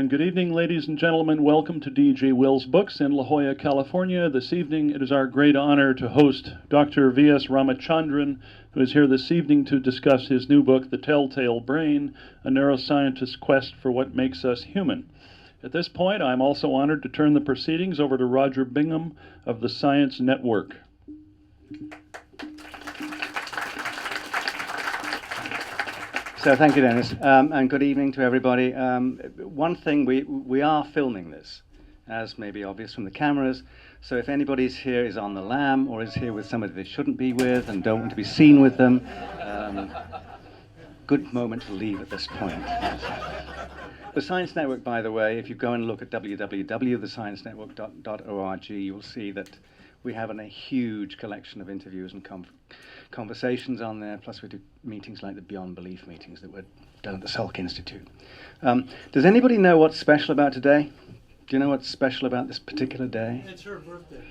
And good evening, ladies and gentlemen. Welcome to D.G. Wills Books in La Jolla, California. This evening, it is our great honor to host Dr. V.S. Ramachandran, who is here this evening to discuss his new book, The Telltale Brain, A Neuroscientist's Quest for What Makes Us Human. At this point, I'm also honored to turn the proceedings over to Roger Bingham of the Science Network. So thank you, Dennis, and good evening to everybody. One thing, we are filming this, as may be obvious from the cameras, so if anybody's here is on the lam or is here with somebody they shouldn't be with and don't want to be seen with them, good moment to leave at this point. The Science Network, by the way, if you go and look at www.thesciencenetwork.org, you will see that we have a huge collection of interviews and conversations on there, plus we do meetings like the Beyond Belief meetings that were done at the Salk Institute. Does anybody know what's special about today? Do you know what's special about this particular day? It's her birthday.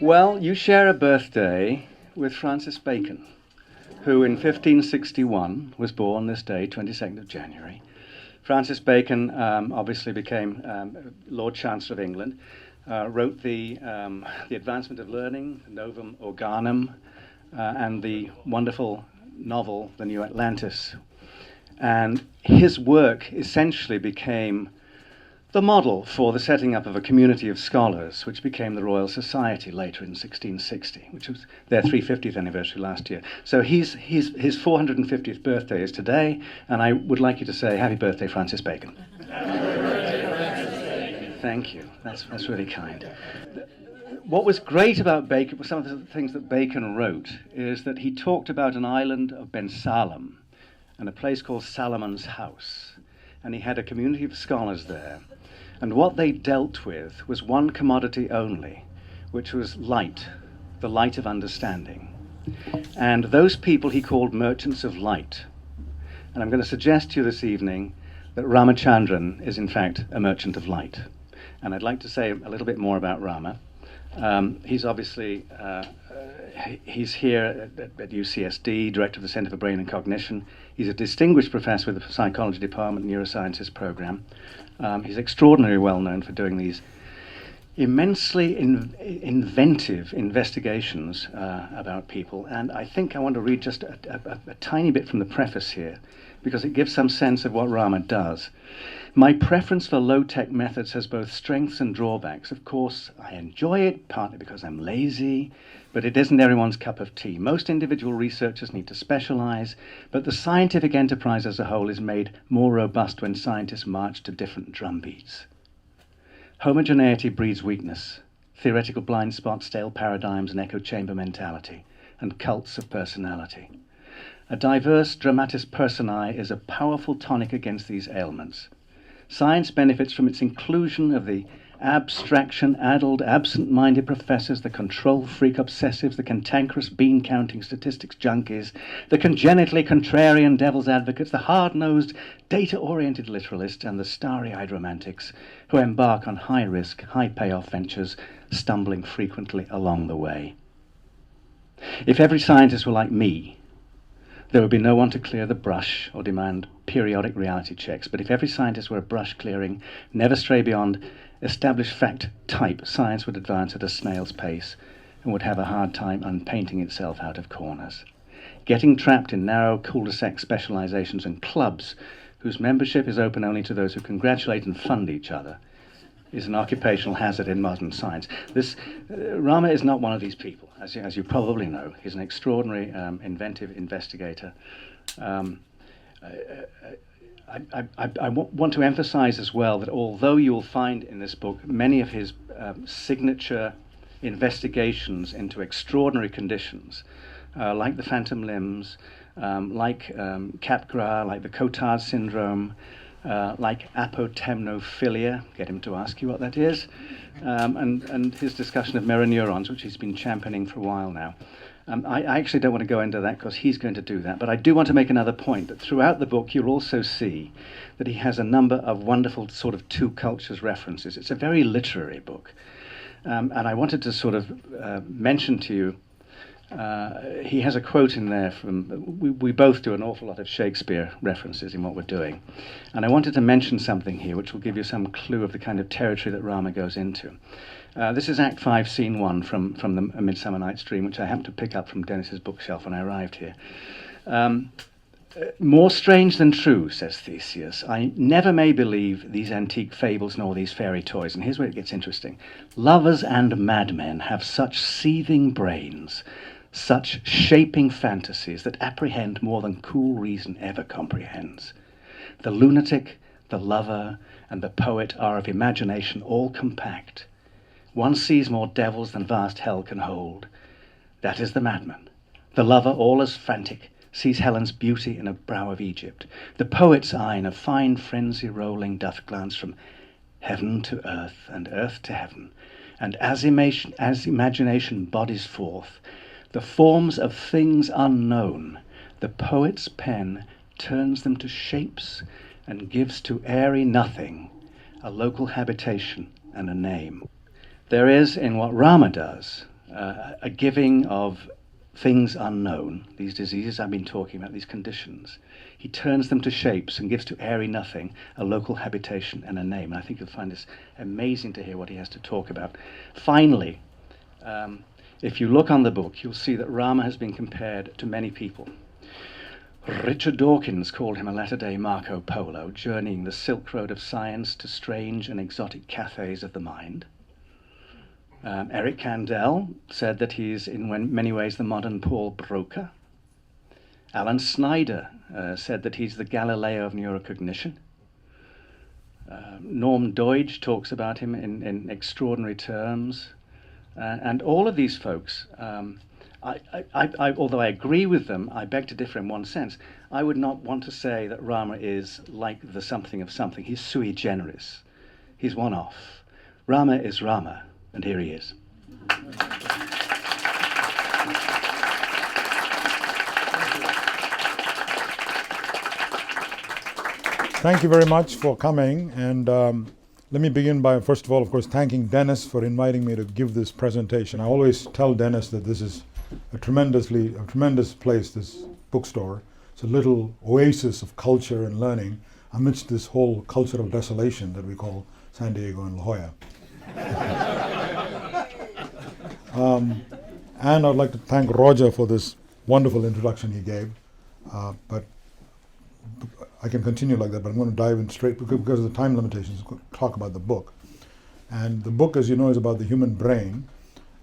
Well, you share a birthday with Francis Bacon, who in 1561 was born this day, 22nd of January. Francis Bacon obviously became Lord Chancellor of England, wrote the Advancement of Learning, Novum Organum, and the wonderful novel, The New Atlantis. And his work essentially became the model for the setting up of a community of scholars, which became the Royal Society later in 1660, which was their 350th anniversary last year. So his 450th birthday is today, and I would like you to say, happy birthday, Francis Bacon. Thank you. That's really kind. What was great about Bacon, some of the things that Bacon wrote, is that he talked about an island of Bensalem and a place called Salomon's House. And he had a community of scholars there. And what they dealt with was one commodity only, which was light, the light of understanding. And those people he called merchants of light. And I'm going to suggest to you this evening that Ramachandran is in fact a merchant of light. And I'd like to say a little bit more about Rama. He's obviously, he's here at UCSD, Director of the Center for Brain and Cognition. He's a distinguished professor with the Psychology Department, Neurosciences Program. He's extraordinarily well known for doing these immensely inventive investigations about people. And I think I want to read just a tiny bit from the preface here, because it gives some sense of what Rama does. My preference for low-tech methods has both strengths and drawbacks. Of course, I enjoy it, partly because I'm lazy, but it isn't everyone's cup of tea. Most individual researchers need to specialize, but the scientific enterprise as a whole is made more robust when scientists march to different drumbeats. Homogeneity breeds weakness, theoretical blind spots, stale paradigms, and echo chamber mentality, and cults of personality. A diverse dramatis personae is a powerful tonic against these ailments. Science benefits from its inclusion of the abstraction-addled, absent-minded professors, the control-freak obsessives, the cantankerous bean-counting statistics junkies, the congenitally contrarian devil's advocates, the hard-nosed, data-oriented literalists, and the starry-eyed romantics who embark on high-risk, high-payoff ventures, stumbling frequently along the way. If every scientist were like me, there would be no one to clear the brush or demand periodic reality checks. But if every scientist were a brush clearing, never stray beyond established fact type, science would advance at a snail's pace and would have a hard time unpainting itself out of corners. Getting trapped in narrow cul-de-sac specializations and clubs whose membership is open only to those who congratulate and fund each other is an occupational hazard in modern science. Rama is not one of these people, as you probably know. He's an extraordinary, inventive investigator. I want to emphasize as well that although you'll find in this book many of his signature investigations into extraordinary conditions, like the phantom limbs, like Capgras, like the Cotard syndrome, like apotemnophilia, get him to ask you what that is, and his discussion of mirror neurons, which he's been championing for a while now. I actually don't want to go into that because he's going to do that, but I do want to make another point, that throughout the book you'll also see that he has a number of wonderful sort of two cultures references. It's a very literary book, and I wanted to sort of mention to you he has a quote in there from, we both do an awful lot of Shakespeare references in what we're doing. And I wanted to mention something here which will give you some clue of the kind of territory that Rama goes into. This is Act 5, Scene 1 from the A Midsummer Night's Dream, which I happened to pick up from Dennis's bookshelf when I arrived here. More strange than true, says Theseus, I never may believe these antique fables nor these fairy toys. And here's where it gets interesting. Lovers and madmen have such seething brains, such shaping fantasies that apprehend more than cool reason ever comprehends. The lunatic, the lover, and the poet are of imagination all compact. One sees more devils than vast hell can hold. That is the madman. The lover, all as frantic, sees Helen's beauty in a brow of Egypt. The poet's eye in a fine frenzy rolling doth glance from heaven to earth and earth to heaven, and as imagination bodies forth the forms of things unknown, the poet's pen turns them to shapes and gives to airy nothing a local habitation and a name. There is, in what Rama does, a giving of things unknown, these diseases I've been talking about, these conditions. He turns them to shapes and gives to airy nothing a local habitation and a name. And I think you'll find this amazing to hear what he has to talk about. Finally, if you look on the book, you'll see that Rama has been compared to many people. Richard Dawkins called him a latter-day Marco Polo, journeying the Silk Road of science to strange and exotic cafes of the mind. Eric Kandel said that he's in many ways the modern Paul Broca. Alan Snyder said that he's the Galileo of neurocognition. Norm Deutsch talks about him in extraordinary terms. And all of these folks, although I agree with them, I beg to differ in one sense. I would not want to say that Rama is like the something of something. He's sui generis. He's one-off. Rama is Rama. And here he is. Thank you very much for coming. And let me begin by, first of all, of course, thanking Dennis for inviting me to give this presentation. I always tell Dennis that this is a tremendous place, this bookstore. It's a little oasis of culture and learning amidst this whole cultural desolation that we call San Diego and La Jolla. And I'd like to thank Roger for this wonderful introduction he gave. But I can continue like that, but I'm going to dive in straight because of the time limitations, talk about the book. And the book, as you know, is about the human brain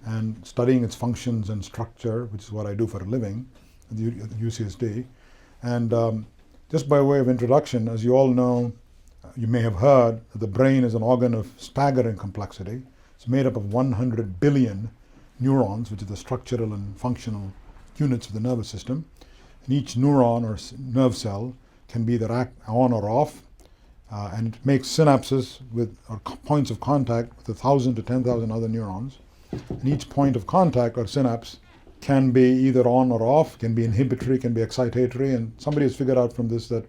and studying its functions and structure, which is what I do for a living at the UCSD. And just by way of introduction, as you all know, you may have heard that the brain is an organ of staggering complexity. It's made up of 100 billion neurons, which are the structural and functional units of the nervous system. And each neuron or nerve cell can be either on or off, and it makes synapses or points of contact with 1,000 to 10,000 other neurons. And each point of contact or synapse can be either on or off, can be inhibitory, can be excitatory, and somebody has figured out from this that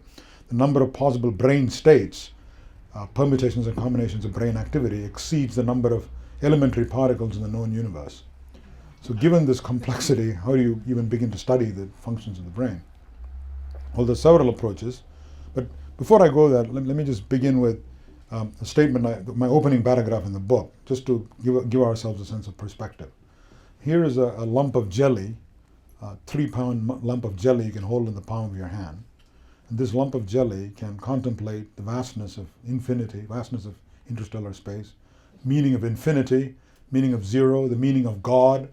the number of possible brain states, permutations and combinations of brain activity, exceeds the number of elementary particles in the known universe. So given this complexity, how do you even begin to study the functions of the brain? Well, there's several approaches, but before I go there, let me just begin with a statement, my opening paragraph in the book, just to give ourselves a sense of perspective. Here is a lump of jelly, a 3-pound lump of jelly you can hold in the palm of your hand. And this lump of jelly can contemplate the vastness of infinity, vastness of interstellar space, meaning of infinity, meaning of zero, the meaning of God,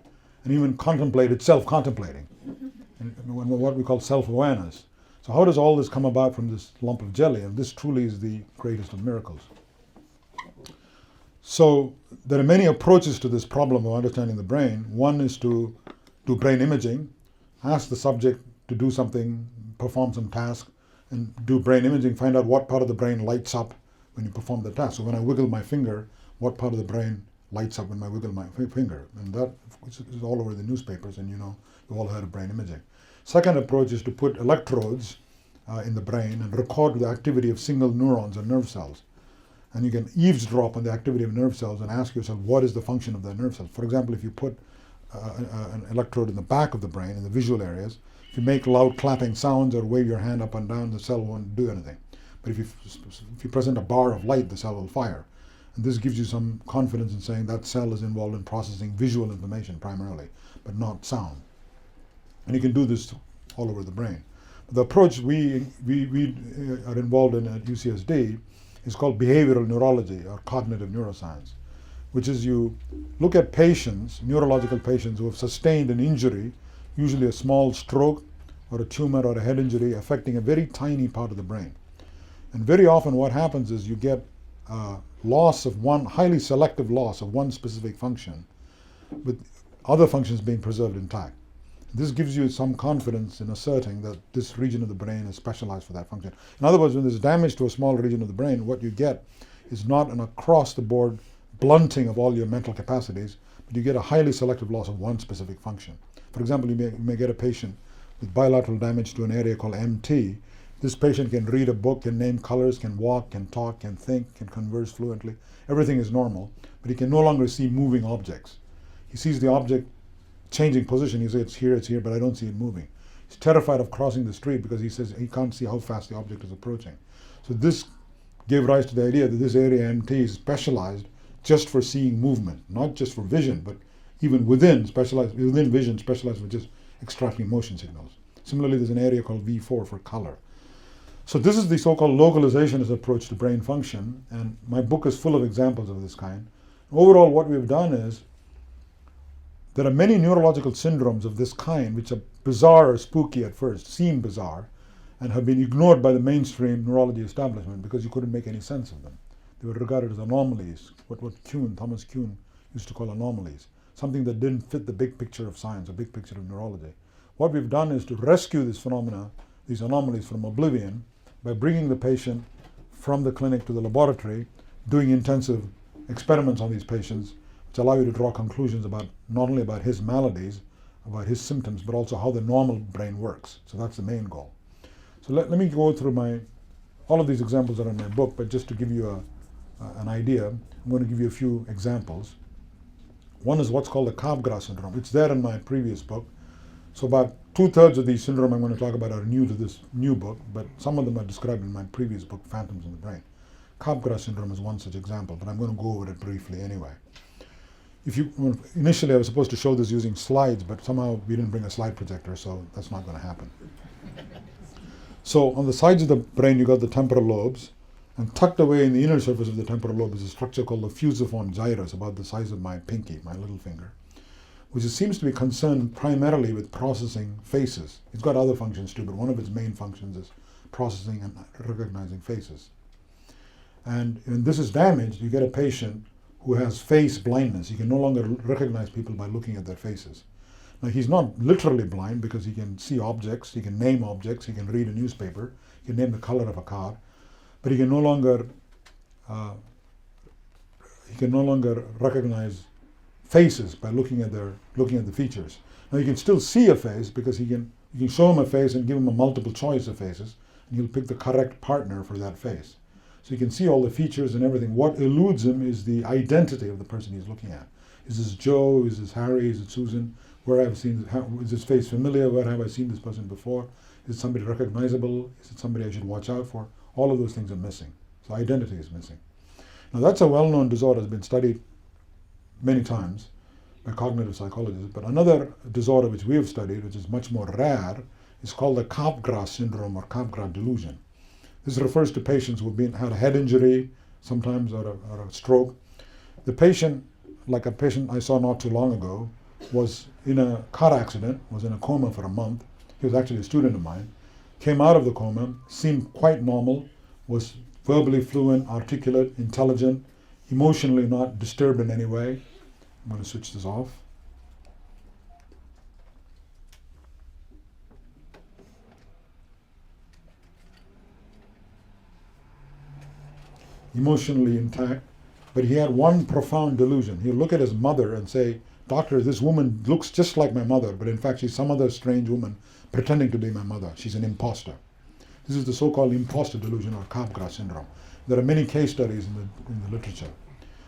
and even contemplate itself contemplating, and what we call self-awareness. So how does all this come about from this lump of jelly? And this truly is the greatest of miracles. So there are many approaches to this problem of understanding the brain. One is to do brain imaging, ask the subject to do something, perform some task, and do brain imaging, find out what part of the brain lights up when you perform the task. So when I wiggle my finger, what part of the brain lights up when I wiggle my finger? And that is all over the newspapers, and you've all heard of brain imaging. Second approach is to put electrodes in the brain and record the activity of single neurons or nerve cells. And you can eavesdrop on the activity of nerve cells and ask yourself, what is the function of the nerve cells? For example, if you put an electrode in the back of the brain, in the visual areas. If you make loud clapping sounds or wave your hand up and down, the cell won't do anything. But if you present a bar of light, the cell will fire. And this gives you some confidence in saying that cell is involved in processing visual information primarily, but not sound. And you can do this all over the brain. The approach we are involved in at UCSD is called behavioral neurology or cognitive neuroscience, which is you look at patients, neurological patients who have sustained an injury, usually a small stroke or a tumor or a head injury affecting a very tiny part of the brain. And very often what happens is you get loss of one, highly selective loss of one specific function, with other functions being preserved intact. This gives you some confidence in asserting that this region of the brain is specialized for that function. In other words, when there's damage to a small region of the brain, what you get is not an across-the-board blunting of all your mental capacities, but you get a highly selective loss of one specific function. For example, you may get a patient with bilateral damage to an area called MT. This patient can read a book, can name colors, can walk, can talk, can think, can converse fluently. Everything is normal, but he can no longer see moving objects. He sees the object changing position. He says, it's here, but I don't see it moving. He's terrified of crossing the street because he says he can't see how fast the object is approaching. So this gave rise to the idea that this area MT is specialized just for seeing movement, not just for vision, but even within vision, specialized for just extracting motion signals. Similarly, there's an area called V4 for color. So this is the so-called localizationist approach to brain function, and my book is full of examples of this kind. Overall, what we've done is there are many neurological syndromes of this kind which are bizarre or spooky at first, seem bizarre, and have been ignored by the mainstream neurology establishment because you couldn't make any sense of them. They were regarded as anomalies, what Thomas Kuhn used to call anomalies, something that didn't fit the big picture of science, a big picture of neurology. What we've done is to rescue this phenomena, these anomalies, from oblivion by bringing the patient from the clinic to the laboratory, doing intensive experiments on these patients, which allow you to draw conclusions about not only about his maladies, about his symptoms, but also how the normal brain works. So that's the main goal. So let me go through all of these examples are in my book, but just to give you an idea, I'm going to give you a few examples. One is what's called the Capgras syndrome. It's there in my previous book. So about 2/3 of these syndrome I'm going to talk about are new to this new book, but some of them are described in my previous book, Phantoms in the Brain. Capgras syndrome is one such example, but I'm going to go over it briefly anyway. Initially I was supposed to show this using slides, but somehow we didn't bring a slide projector, so that's not going to happen. So on the sides of the brain you got the temporal lobes, and tucked away in the inner surface of the temporal lobe is a structure called the fusiform gyrus, about the size of my pinky, my little finger, which seems to be concerned primarily with processing faces. It's got other functions too, but one of its main functions is processing and recognizing faces. And when this is damaged, you get a patient who has face blindness. He can no longer recognize people by looking at their faces. Now, he's not literally blind because he can see objects, he can name objects, he can read a newspaper, he can name the color of a car, but he can no longer recognize faces by looking at the features. Now, you can still see a face because you can show him a face and give him a multiple choice of faces, and he'll pick the correct partner for that face. So you can see all the features and everything. What eludes him is the identity of the person he's looking at. Is this Joe? Is this Harry? Is it Susan? Where have I seen this? Is this face familiar? Where have I seen this person before? Is it somebody recognizable? Is it somebody I should watch out for? All of those things are missing. So identity is missing. Now that's a well-known disorder, has been studied many times by cognitive psychologists. But another disorder which we have studied, which is much more rare, is called the Capgras syndrome or Capgras delusion. This refers to patients who have had a head injury, sometimes, or a stroke. The patient, like a patient I saw not too long ago, was in a car accident, was in a coma for a month. He was actually a student of mine. Came out of the coma, seemed quite normal, was verbally fluent, articulate, intelligent, emotionally not disturbed in any way. I'm going to switch this off. Emotionally intact, but he had one profound delusion. He'll look at his mother and say, "Doctor, this woman looks just like my mother, but in fact she's some other strange woman pretending to be my mother. She's an imposter." This is the so-called imposter delusion or Capgras syndrome. There are many case studies in the literature.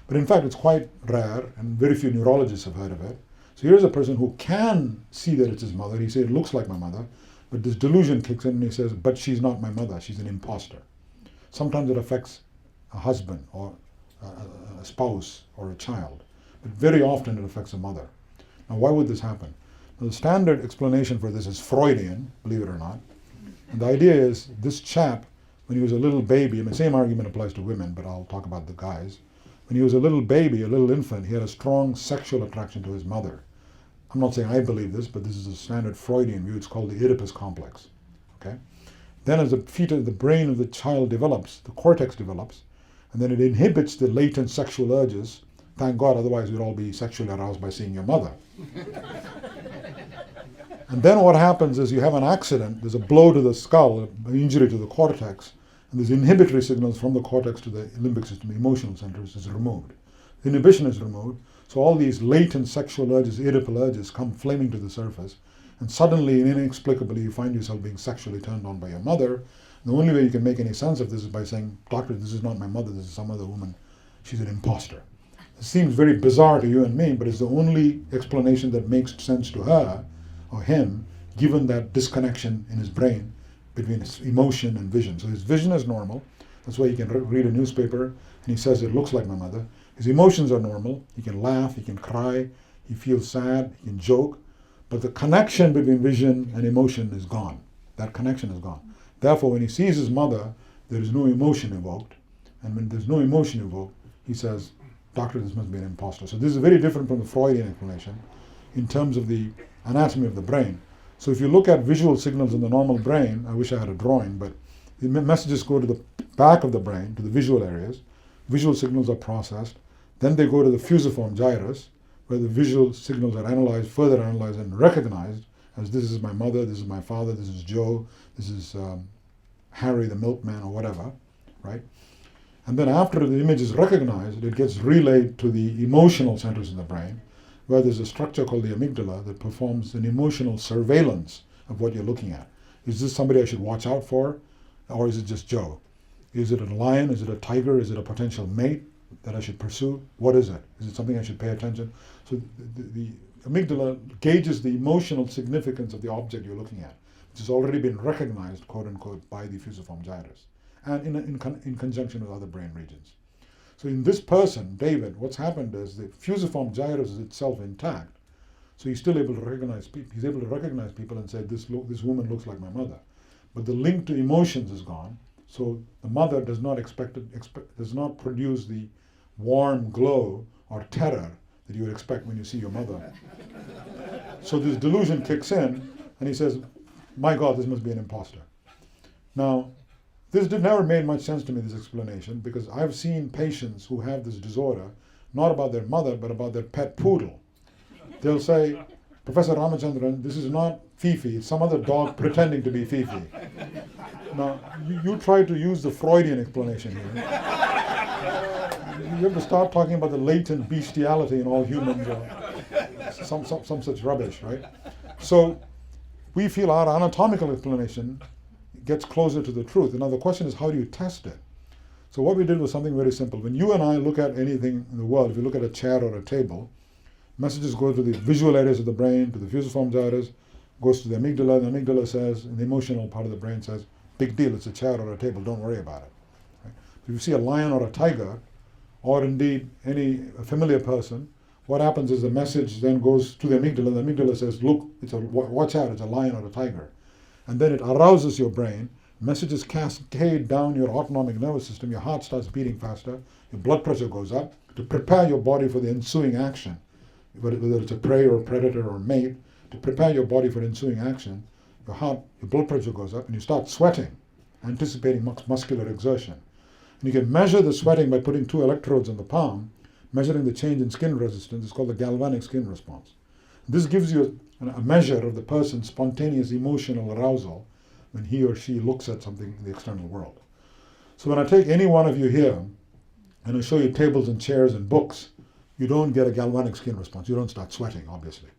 But in fact it's quite rare, and very few neurologists have heard of it. So here's a person who can see that it's his mother. He says, it looks like my mother, but this delusion kicks in and he says, but she's not my mother, she's an imposter. Sometimes it affects a husband or a spouse or a child, but very often it affects a mother. Now, why would this happen? Now, the standard explanation for this is Freudian, believe it or not. And the idea is this chap, when he was a little baby, I mean, same argument applies to women, but I'll talk about the guys. When he was a little baby, a little infant, he had a strong sexual attraction to his mother. I'm not saying I believe this, but this is a standard Freudian view. It's called the Oedipus complex. Okay? Then as the brain of the child develops, the cortex develops, and then it inhibits the latent sexual urges. Thank God, otherwise we'd all be sexually aroused by seeing your mother. And then what happens is you have an accident, there's a blow to the skull, an injury to the cortex, and there's inhibitory signals from the cortex to the limbic system, the emotional centers, is removed. The inhibition is removed, so all these latent sexual urges, Oedipal urges, come flaming to the surface, and suddenly and inexplicably you find yourself being sexually turned on by your mother. The only way you can make any sense of this is by saying, doctor, this is not my mother, this is some other woman, she's an imposter. It seems very bizarre to you and me, but it's the only explanation that makes sense to her or him, given that disconnection in his brain between his emotion and vision. So his vision is normal, that's why he can read a newspaper and he says it looks like my mother. His emotions are normal, he can laugh, he can cry, he feels sad, he can joke, but the connection between vision and emotion is gone. That connection is gone. Therefore, when he sees his mother, there is no emotion evoked, and when there's no emotion evoked, he says, doctor, this must be an imposter. So this is very different from the Freudian explanation in terms of the anatomy of the brain. So if you look at visual signals in the normal brain, I wish I had a drawing, but the messages go to the back of the brain, to the visual areas. Visual signals are processed. Then they go to the fusiform gyrus, where the visual signals are analyzed, further analyzed and recognized as this is my mother, this is my father, this is Joe, this is Harry the milkman or whatever, right? And then after the image is recognized, it gets relayed to the emotional centers in the brain, where there's a structure called the amygdala that performs an emotional surveillance of what you're looking at. Is this somebody I should watch out for, or is it just Joe? Is it a lion? Is it a tiger? Is it a potential mate that I should pursue? What is it? Is it something I should pay attention? So the amygdala gauges the emotional significance of the object you're looking at, which has already been recognized, quote unquote, by the fusiform gyrus, and in conjunction with other brain regions. So in this person, David, what's happened is the fusiform gyrus is itself intact, so he's still able to recognize people. He's able to recognize people and say, this woman looks like my mother. But the link to emotions is gone, so the mother does not does not produce the warm glow or terror that you would expect when you see your mother. So this delusion kicks in, and he says, my God, this must be an imposter. Now, this never made much sense to me, this explanation, because I've seen patients who have this disorder, not about their mother, but about their pet poodle. They'll say, Professor Ramachandran, this is not Fifi, it's some other dog pretending to be Fifi. Now, you try to use the Freudian explanation here. You have to start talking about the latent bestiality in all humans, or some such rubbish, right? So we feel our anatomical explanation gets closer to the truth. Now the question is, how do you test it? So what we did was something very simple. When you and I look at anything in the world, if you look at a chair or a table, messages go to the visual areas of the brain, to the fusiform gyrus, goes to the amygdala. The amygdala says, and the emotional part of the brain says, big deal, it's a chair or a table, don't worry about it. Right? So if you see a lion or a tiger, or indeed any familiar person, what happens is the message then goes to the amygdala. The amygdala says, look, watch out, it's a lion or a tiger. And then it arouses your brain, messages cascade down your autonomic nervous system, your heart starts beating faster, your blood pressure goes up to prepare your body for the ensuing action, whether it's a prey or a predator or a mate, to prepare your body for the ensuing action, your blood pressure goes up and you start sweating, anticipating muscular exertion. And you can measure the sweating by putting 2 electrodes on the palm, measuring the change in skin resistance. It's called the galvanic skin response. This gives you a measure of the person's spontaneous emotional arousal when he or she looks at something in the external world. So when I take any one of you here and I show you tables and chairs and books, you don't get a galvanic skin response. You don't start sweating, obviously.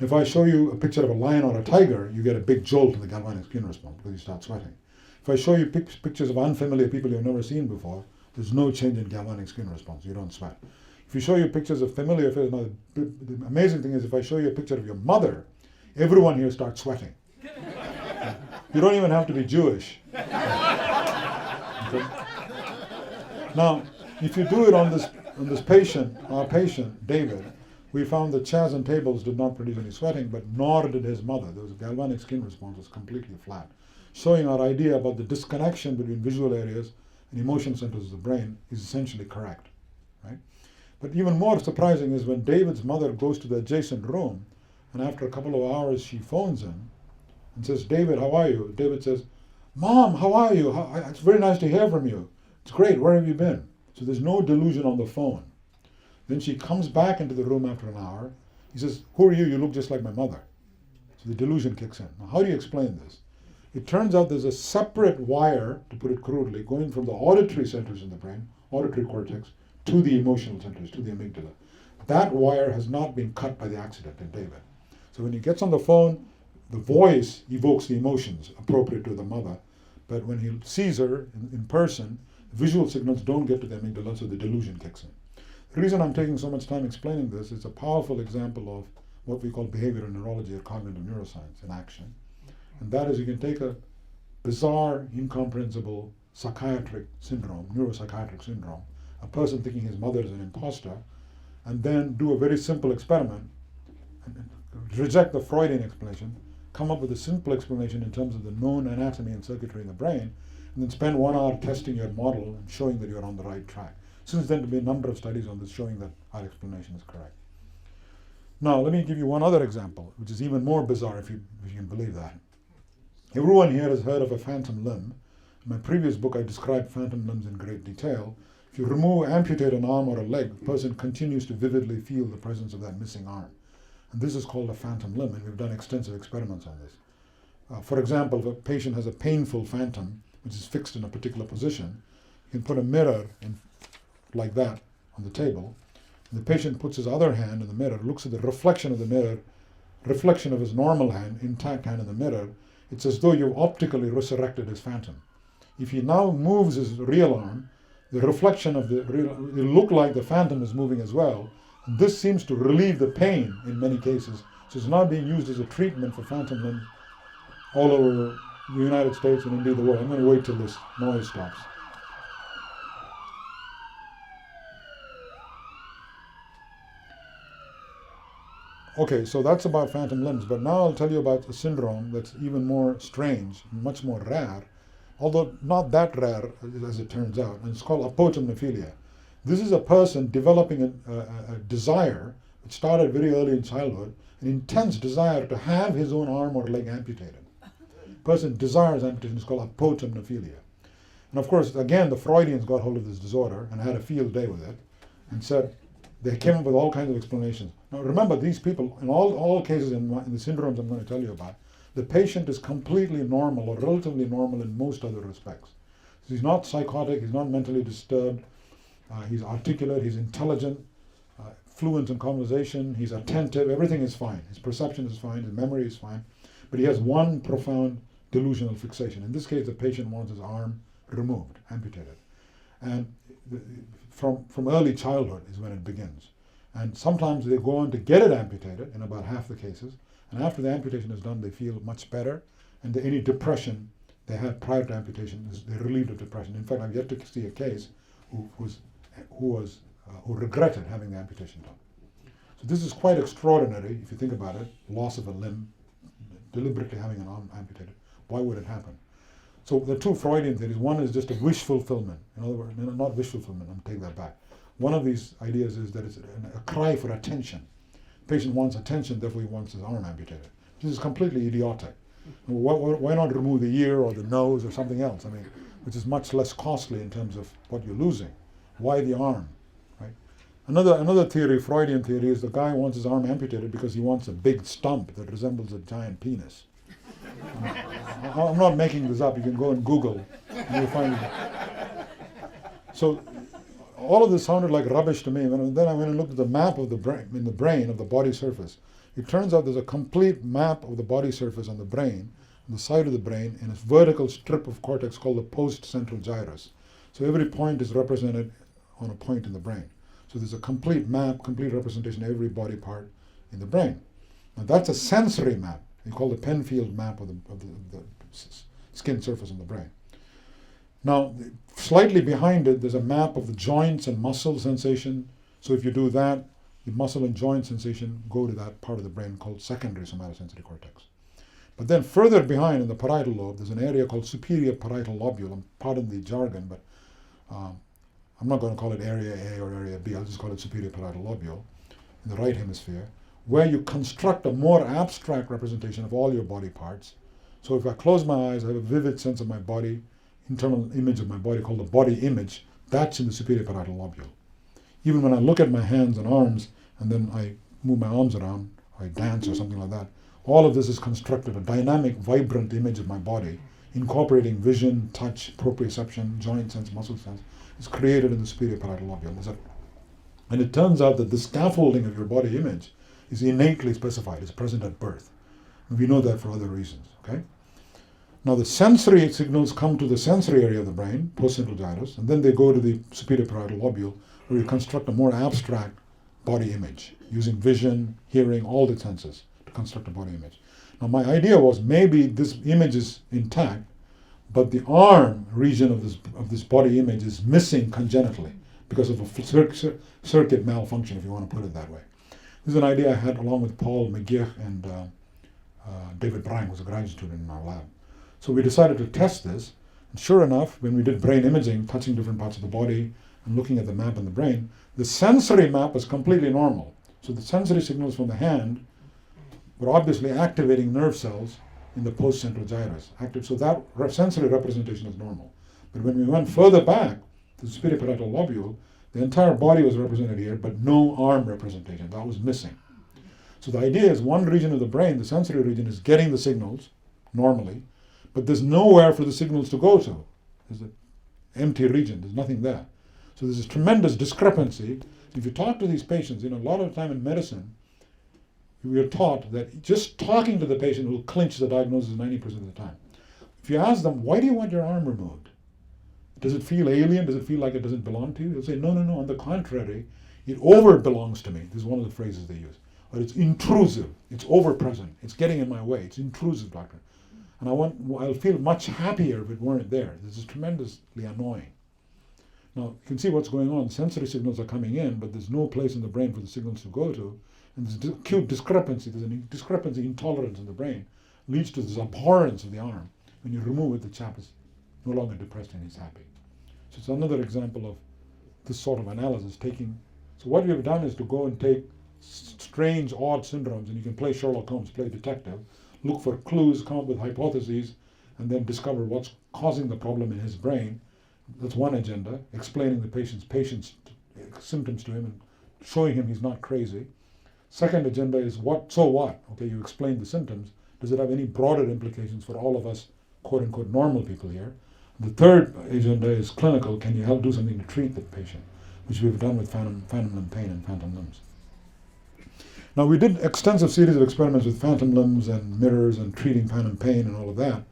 If I show you a picture of a lion or a tiger, you get a big jolt in the galvanic skin response because you start sweating. If I show you pictures of unfamiliar people you've never seen before, there's no change in galvanic skin response. You don't sweat. If you show you pictures of familiar faces, now the amazing thing is if I show you a picture of your mother, everyone here starts sweating. You don't even have to be Jewish. Okay? Now, if you do it on this patient, our patient, David, we found that chairs and tables did not produce any sweating, but nor did his mother. There was a galvanic skin response, was completely flat, showing our idea about the disconnection between visual areas and emotion centers of the brain is essentially correct, right? But even more surprising is when David's mother goes to the adjacent room, and after a couple of hours she phones him and says, "David, how are you?" David says, "Mom, how are you? It's very nice to hear from you. It's great, where have you been?" So there's no delusion on the phone. Then she comes back into the room after an hour. He says, "Who are you? You look just like my mother." So the delusion kicks in. Now, how do you explain this? It turns out there's a separate wire, to put it crudely, going from the auditory centers in the brain, auditory cortex, to the emotional centers, to the amygdala. That wire has not been cut by the accident in David. So when he gets on the phone, the voice evokes the emotions appropriate to the mother. But when he sees her in person, visual signals don't get to the amygdala, so the delusion kicks in. The reason I'm taking so much time explaining this is a powerful example of what we call behavioral neurology or cognitive neuroscience in action. And that is, you can take a bizarre, incomprehensible psychiatric syndrome, neuropsychiatric syndrome, a person thinking his mother is an imposter, and then do a very simple experiment, and reject the Freudian explanation, come up with a simple explanation in terms of the known anatomy and circuitry in the brain, and then spend 1 hour testing your model and showing that you're on the right track. Since then, there have been a number of studies on this showing that our explanation is correct. Now, let me give you one other example, which is even more bizarre, if you can believe that. Everyone here has heard of a phantom limb. In my previous book, I described phantom limbs in great detail. If you amputate an arm or a leg, the person continues to vividly feel the presence of that missing arm. And this is called a phantom limb, and we've done extensive experiments on this. For example, if a patient has a painful phantom, which is fixed in a particular position, you can put a mirror in like that on the table, and the patient puts his other hand in the mirror, looks at the reflection of the mirror, reflection of his normal hand, intact hand in the mirror. It's as though you've optically resurrected his phantom. If he now moves his real arm, the reflection of the real, it'll look like the phantom is moving as well. And this seems to relieve the pain in many cases. So it's now being used as a treatment for phantom limbs all over the United States and indeed the world. I'm going to wait till this noise stops. Okay, so that's about phantom limbs, but now I'll tell you about a syndrome that's even more strange, much more rare, although not that rare as it turns out, and it's called apotemnophilia. This is a person developing a desire, it started very early in childhood, an intense desire to have his own arm or leg amputated. Person desires amputation, it's called apotemnophilia. And of course, again, the Freudians got hold of this disorder and had a field day with it, and said, they came up with all kinds of explanations. Now remember, these people, in all cases in the syndromes I'm going to tell you about, the patient is completely normal or relatively normal in most other respects. So he's not psychotic, he's not mentally disturbed, he's articulate, he's intelligent, fluent in conversation, he's attentive, everything is fine. His perception is fine, his memory is fine, but he has one profound delusional fixation. In this case, the patient wants his arm removed, amputated. And from early childhood is when it begins. And sometimes they go on to get it amputated in about half the cases, and after the amputation is done, they feel much better, and any depression they had prior to amputation, they're relieved of depression. In fact, I've yet to see a case who regretted having the amputation done. So this is quite extraordinary if you think about it, loss of a limb, deliberately having an arm amputated. Why would it happen? So the two Freudian theories, one is just a wish fulfillment. In other words, not wish fulfillment, I'm taking that back. One of these ideas is that it's a cry for attention. The patient wants attention, therefore he wants his arm amputated. This is completely idiotic. Why not remove the ear or the nose or something else? I mean, which is much less costly in terms of what you're losing. Why the arm, right? Another theory, Freudian theory, is the guy wants his arm amputated because he wants a big stump that resembles a giant penis. I'm not making this up. You can go and Google and you'll find it. So all of this sounded like rubbish to me. And then I went and looked at the map of the brain, in the brain of the body surface. It turns out there's a complete map of the body surface on the brain, on the side of the brain, in a vertical strip of cortex called the post-central gyrus. So every point is represented on a point in the brain. So there's a complete map, complete representation of every body part in the brain. Now that's a sensory map. You call the Penfield map of the skin surface in the brain. Now, slightly behind it, there's a map of the joints and muscle sensation. So if you do that, the muscle and joint sensation go to that part of the brain called secondary somatosensory cortex. But then further behind in the parietal lobe, there's an area called superior parietal lobule. Pardon the jargon, but I'm not going to call it area A or area B. I'll just call it superior parietal lobule in the right hemisphere, where you construct a more abstract representation of all your body parts. So if I close my eyes, I have a vivid sense of my body, internal image of my body called the body image. That's in the superior parietal lobule. Even when I look at my hands and arms, and then I move my arms around, or I dance or something like that, all of this is constructed, a dynamic, vibrant image of my body, incorporating vision, touch, proprioception, joint sense, muscle sense, is created in the superior parietal lobule. And it turns out that the scaffolding of your body image is innately specified, is present at birth. And we know that for other reasons, okay? Now the sensory signals come to the sensory area of the brain, postcentral gyrus, and then they go to the superior parietal lobule, where you construct a more abstract body image, using vision, hearing, all the senses to construct a body image. Now my idea was maybe this image is intact, but the arm region of this body image is missing congenitally because of a circuit malfunction, if you want to put it that way. This is an idea I had along with Paul McGeoch and David Bryan, who was a graduate student in our lab. So we decided to test this, and sure enough, when we did brain imaging, touching different parts of the body and looking at the map in the brain, the sensory map was completely normal. So the sensory signals from the hand were obviously activating nerve cells in the postcentral gyrus. So that sensory representation is normal. But when we went further back to the superior parietal lobule, the entire body was represented here, but no arm representation. That was missing. So the idea is one region of the brain, the sensory region, is getting the signals normally, but there's nowhere for the signals to go to. There's an empty region. There's nothing there. So there's this tremendous discrepancy. If you talk to these patients, a lot of the time in medicine, we are taught that just talking to the patient will clinch the diagnosis 90% of the time. If you ask them, why do you want your arm removed? Does it feel alien? Does it feel like it doesn't belong to you? They'll say, no, on the contrary, it over belongs to me. This is one of the phrases they use. Or it's intrusive, it's over-present, it's getting in my way, it's intrusive, doctor. And I'll feel much happier if it weren't there. This is tremendously annoying. Now, you can see what's going on. Sensory signals are coming in, but there's no place in the brain for the signals to go to. And there's an acute discrepancy. There's a discrepancy intolerance in the brain, leads to this abhorrence of the arm. When you remove it, the chap is no longer depressed and he's happy. So it's another example of this sort of analysis So what we have done is to go and take strange, odd syndromes, and you can play Sherlock Holmes, play detective, look for clues, come up with hypotheses, and then discover what's causing the problem in his brain. That's one agenda, explaining the patient's symptoms to him and showing him he's not crazy. Second agenda is so what? Okay, you explain the symptoms. Does it have any broader implications for all of us, quote unquote, normal people here? The third agenda is clinical. Can you help do something to treat the patient? Which we've done with phantom limb pain and phantom limbs. Now we did extensive series of experiments with phantom limbs and mirrors and treating phantom pain and all of that.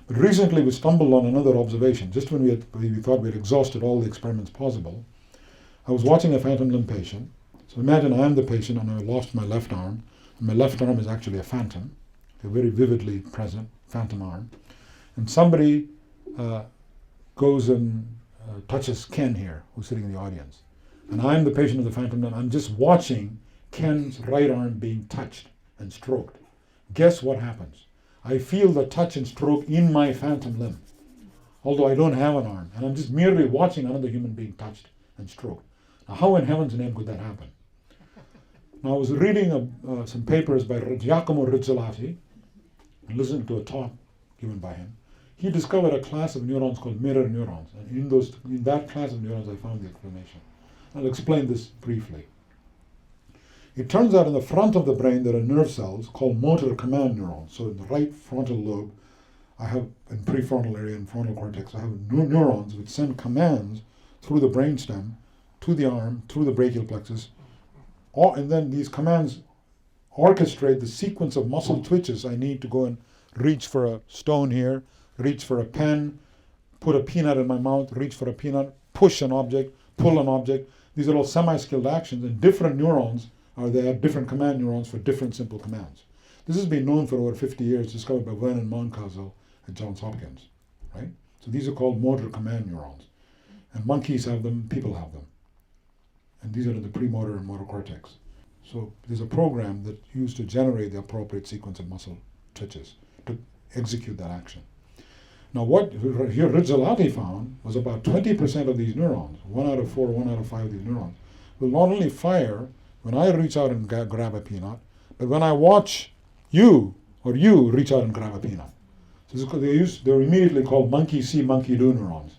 But recently we stumbled on another observation. Just when we thought we had exhausted all the experiments possible, I was watching a phantom limb patient. So imagine I am the patient and I lost my left arm. And my left arm is actually a phantom, a very vividly present phantom arm. And somebody goes and touches Ken here, who's sitting in the audience. And I'm the patient of the phantom limb. I'm just watching Ken's right arm being touched and stroked. Guess what happens? I feel the touch and stroke in my phantom limb, although I don't have an arm. And I'm just merely watching another human being touched and stroked. Now, how in heaven's name could that happen? Now, I was reading some papers by Giacomo Rizzolatti and listening to a talk given by him. He discovered a class of neurons called mirror neurons. And in that class of neurons, I found the explanation. I'll explain this briefly. It turns out in the front of the brain, there are nerve cells called motor command neurons. So in the right frontal lobe, I have, in prefrontal area and frontal cortex, I have neurons which send commands through the brainstem, to the arm, through the brachial plexus, and then these commands orchestrate the sequence of muscle twitches I need to go and reach for a stone here, reach for a pen, put a peanut in my mouth, reach for a peanut, push an object, pull an object. These are all semi-skilled actions, and different neurons are there, different command neurons for different simple commands. This has been known for over 50 years, discovered by Vernon Mountcastle at Johns Hopkins, right? So these are called motor command neurons. And monkeys have them, people have them. And these are in the premotor and motor cortex. So there's a program that's used to generate the appropriate sequence of muscle twitches to execute that action. Now what here Rizzolatti found was about 20% of these neurons, 1 out of 4, 1 out of 5 of these neurons, will not only fire when I reach out and grab a peanut, but when I watch you or you reach out and grab a peanut. So they're immediately called monkey see, monkey do neurons,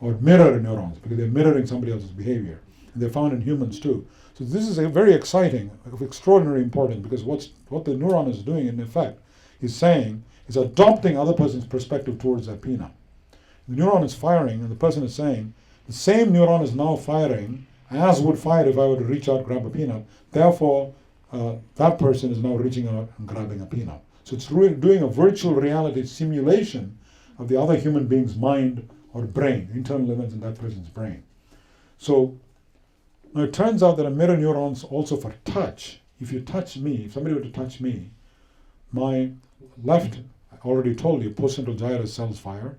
or mirror neurons, because they're mirroring somebody else's behavior. And they're found in humans too. So this is a very exciting, extraordinary important, because what the neuron is doing in effect is saying, is adopting other person's perspective towards that peanut. The neuron is firing, and the person is saying, the same neuron is now firing as would fire if I were to reach out, grab a peanut. Therefore, that person is now reaching out and grabbing a peanut. So it's doing a virtual reality simulation of the other human being's mind or brain, internal events in that person's brain. So now it turns out that a mirror neurons also for touch. If you touch me, if somebody were to touch me, my left, I already told you, postcentral gyrus cells fire,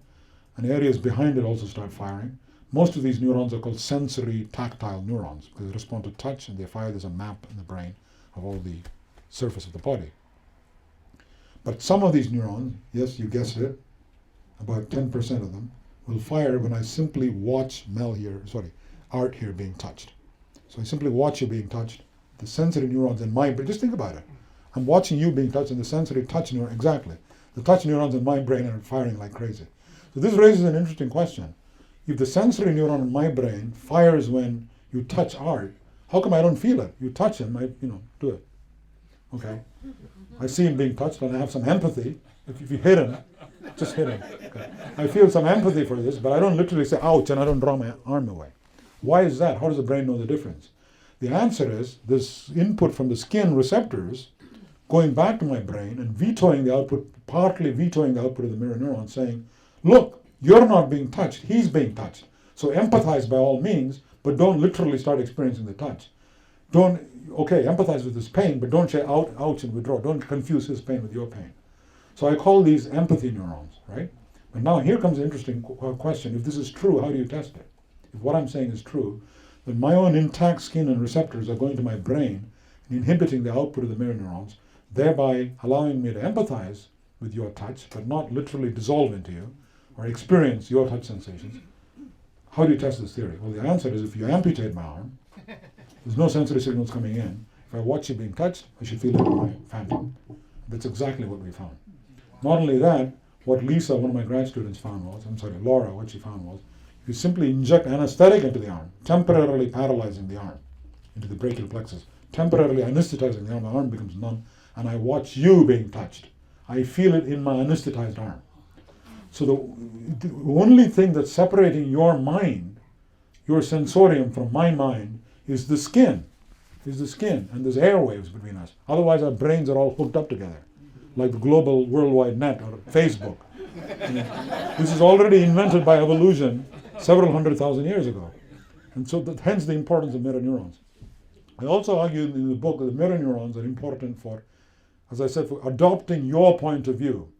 and areas behind it also start firing. Most of these neurons are called sensory tactile neurons because they respond to touch and they fire. There's a map in the brain of all the surface of the body. But some of these neurons, yes, you guessed it, about 10% of them, will fire when I simply watch art here being touched. So I simply watch you being touched. The sensory neurons in my brain, just think about it. I'm watching you being touched, and the sensory touch neuron, exactly. The touch neurons in my brain are firing like crazy. So this raises an interesting question. If the sensory neuron in my brain fires when you touch art, how come I don't feel it? You touch him, I do it. Okay. I see him being touched, and I have some empathy. If you hit him, just hit him. Okay. I feel some empathy for this, but I don't literally say, ouch, and I don't draw my arm away. Why is that? How does the brain know the difference? The answer is this input from the skin receptors going back to my brain and vetoing the output, partly vetoing the output of the mirror neuron, saying, look, you're not being touched, he's being touched. So empathize by all means, but don't literally start experiencing the touch. Empathize with his pain, but don't say ouch and withdraw. Don't confuse his pain with your pain. So I call these empathy neurons, right? But now here comes an interesting question. If this is true, how do you test it? If what I'm saying is true, then my own intact skin and receptors are going to my brain and inhibiting the output of the mirror neurons, thereby allowing me to empathize with your touch, but not literally dissolve into you or experience your touch sensations. How do you test this theory? Well, the answer is if you amputate my arm, there's no sensory signals coming in. If I watch you being touched, I should feel it in my phantom. That's exactly what we found. Not only that, what Lisa, one of my grad students, Laura, what she found was, you simply inject anesthetic into the arm, temporarily paralyzing the arm into the brachial plexus, temporarily anesthetizing the arm becomes numb, and I watch you being touched. I feel it in my anesthetized arm. So the only thing that's separating your mind, your sensorium from my mind, is the skin, and there's airwaves between us. Otherwise our brains are all hooked up together, like the global worldwide net or Facebook. This is already invented by evolution several 100,000 years ago. And so hence the importance of mirror neurons. I also argue in the book that the mirror neurons are important for, as I said, for adopting your point of view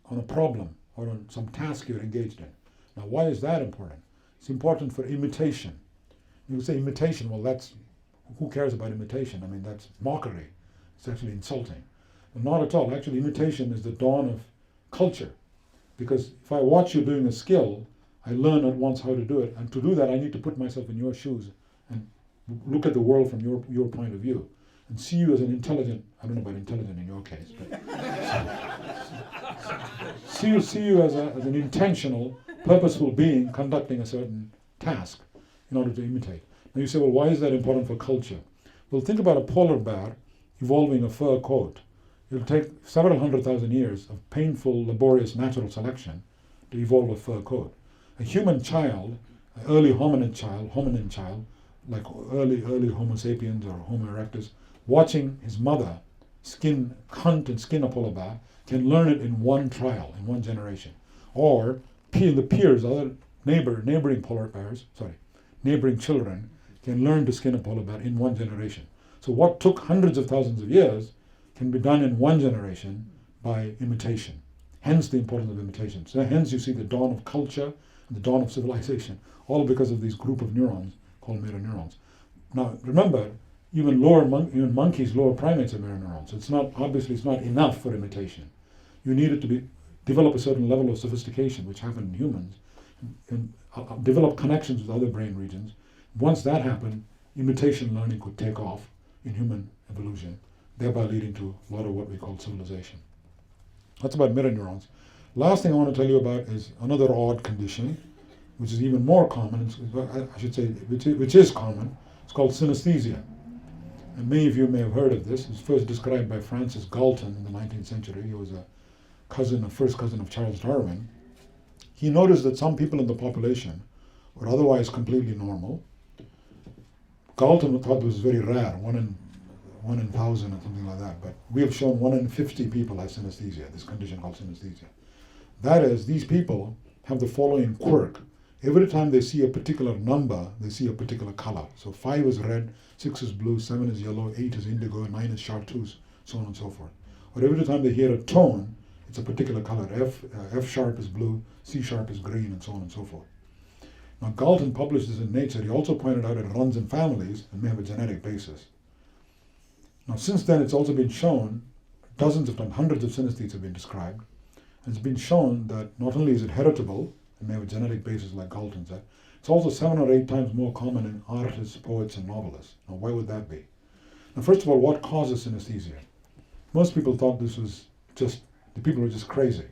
on a problem or on some task you're engaged in. Now, why is that important? It's important for imitation. You say imitation, well, who cares about imitation? I mean, that's mockery. It's actually insulting. But not at all. Actually, imitation is the dawn of culture. Because if I watch you doing a skill, I learn at once how to do it. And to do that, I need to put myself in your shoes and look at the world from your point of view and see you as an intelligent, I don't know about intelligent in your case, but see you as an intentional, purposeful being conducting a certain task in order to imitate. Now you say, well, why is that important for culture? Well, think about a polar bear evolving a fur coat. It'll take several 100,000 years of painful, laborious natural selection to evolve a fur coat. A human child, an early hominin child, like early Homo sapiens or Homo erectus, watching his mother hunt and skin a polar bear, can learn it in one trial, in one generation. Or the peers, other neighboring polar bears, neighboring children, can learn to skin a polar bear in one generation. So what took hundreds of thousands of years can be done in one generation by imitation. Hence the importance of imitation. So hence you see the dawn of culture and the dawn of civilization, all because of this group of neurons called mirror neurons. Now remember, even monkeys, lower primates have mirror neurons. It's not, obviously it's not enough for imitation. You need it to develop a certain level of sophistication, which happened in humans, and develop connections with other brain regions. Once that happened, imitation learning could take off in human evolution, thereby leading to a lot of what we call civilization. That's about mirror neurons. Last thing I want to tell you about is another odd condition, which is even more common, I should say, which is common. It's called synesthesia. And many of you may have heard of this. It was first described by Francis Galton in the 19th century. He was a first cousin of Charles Darwin. He noticed that some people in the population were otherwise completely normal. Galton thought this was very rare, one in 1,000 or something like that, but we have shown 1 in 50 people have synesthesia, this condition called synesthesia. That is, these people have the following quirk. Every time they see a particular number, they see a particular color. So 5 is red, 6 is blue, 7 is yellow, 8 is indigo, 9 is chartreuse, so on and so forth. Or every time they hear a tone, it's a particular color. F sharp is blue, C sharp is green, and so on and so forth. Now Galton published this in Nature. He also pointed out it runs in families and may have a genetic basis. Now since then it's also been shown, dozens of times, hundreds of synesthetes have been described. It's been shown that not only is it heritable, and may have a genetic basis like Galton said, it's also 7 or 8 times more common in artists, poets, and novelists. Now why would that be? Now first of all, what causes synesthesia? Most people thought this was just, the people were just crazy.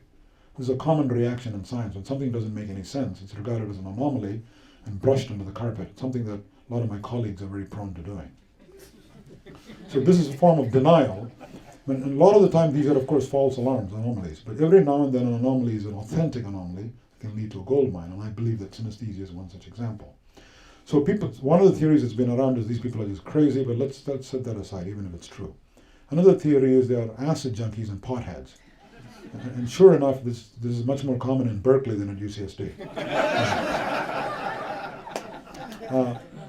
This is a common reaction in science. When something doesn't make any sense, it's regarded as an anomaly and brushed under the carpet. It's something that a lot of my colleagues are very prone to doing. So this is a form of denial. And a lot of the time these are of course false alarms, anomalies. But every now and then an anomaly is an authentic anomaly that can lead to a gold mine. And I believe that synesthesia is one such example. So one of the theories that's been around is these people are just crazy, but let's set that aside, even if it's true. Another theory is they are acid junkies and potheads. And sure enough, this is much more common in Berkeley than at UCSD.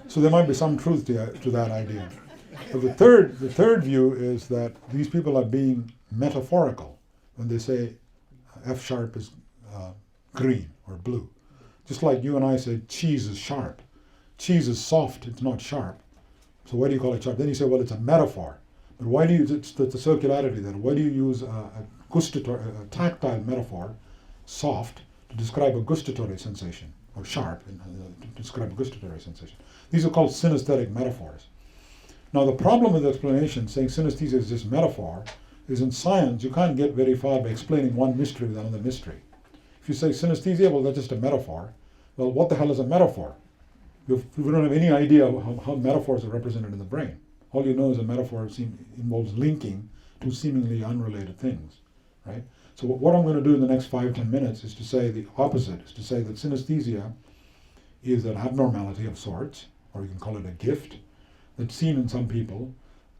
So there might be some truth to that idea. But the third view is that these people are being metaphorical when they say F sharp is green or blue. Just like you and I say cheese is sharp. Cheese is soft, it's not sharp. So why do you call it sharp? Then you say, well, it's a metaphor. But why do you, it's the circularity there. Why do you use a tactile metaphor, soft, to describe a gustatory sensation, or sharp to describe a gustatory sensation? These are called synesthetic metaphors. Now the problem with the explanation, saying synesthesia is just metaphor, is in science you can't get very far by explaining one mystery with another mystery. If you say synesthesia, well, that's just a metaphor. Well, what the hell is a metaphor? We don't have any idea how metaphors are represented in the brain. All you know is a metaphor involves linking two seemingly unrelated things, right? So what I'm going to do in the next 5-10 minutes is to say the opposite, is to say that synesthesia is an abnormality of sorts, or you can call it a gift, that's seen in some people,